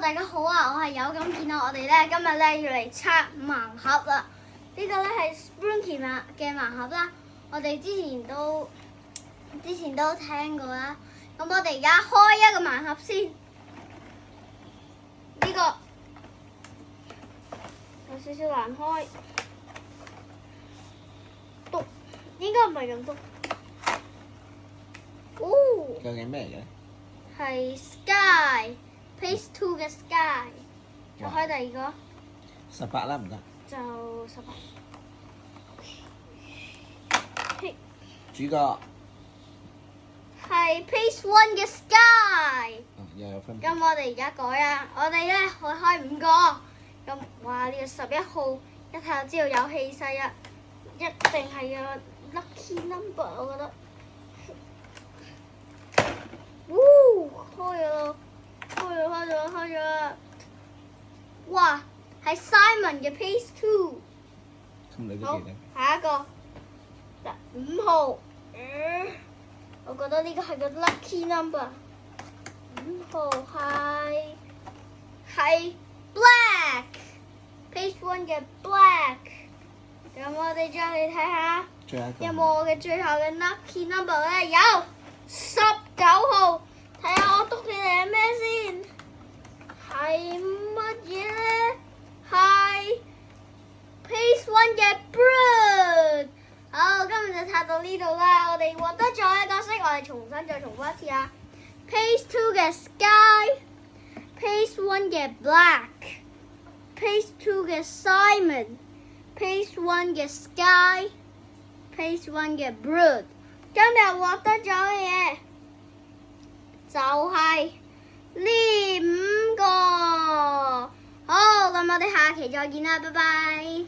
大家好啊！我係有咁見到我哋咧，今日咧要嚟測盲盒啦。呢個咧係 Spooky 嘅盲盒啦，我哋之前都聽過啦。咁我哋而家開一個盲盒先，呢個有少少難開，篤應該唔係咁篤。哦，究竟咩嚟嘅？係 Sky。Phase 2嘅 Sky， 再開第二個18啦，唔得。就18。主角係 Phase 1嘅 Sky。又有分別。咁我哋而家改啊，我哋咧可以開5個。咁哇，呢個11號一睇就知道有氣勢啊，一定係個 lucky number， 我覺得。開咗咯！開咗啦！哇，係 Simon 嘅 Phase 2。咁你都好記得。，下一個5號。我覺得呢個係個 lucky number。5號係 Black Phase 1嘅 Black。咁我哋再嚟睇下，最後一個。有冇我嘅最後嘅 lucky number 咧？有19號。睇下我篤起嚟係咩先？係乜嘢咧？係 Phase 1嘅 Brood。好，今日就拆到呢度啦。我哋獲得咗一個角色，我哋重新再重複一次啊。Phase 2嘅 Sky，Phase 1嘅 Black，Phase 2嘅 Simon，Phase 1嘅 Sky，Phase 1嘅 Brood。今日獲得咗嘅嘢就係呢5個。好，咁我哋下期再見啦，拜拜。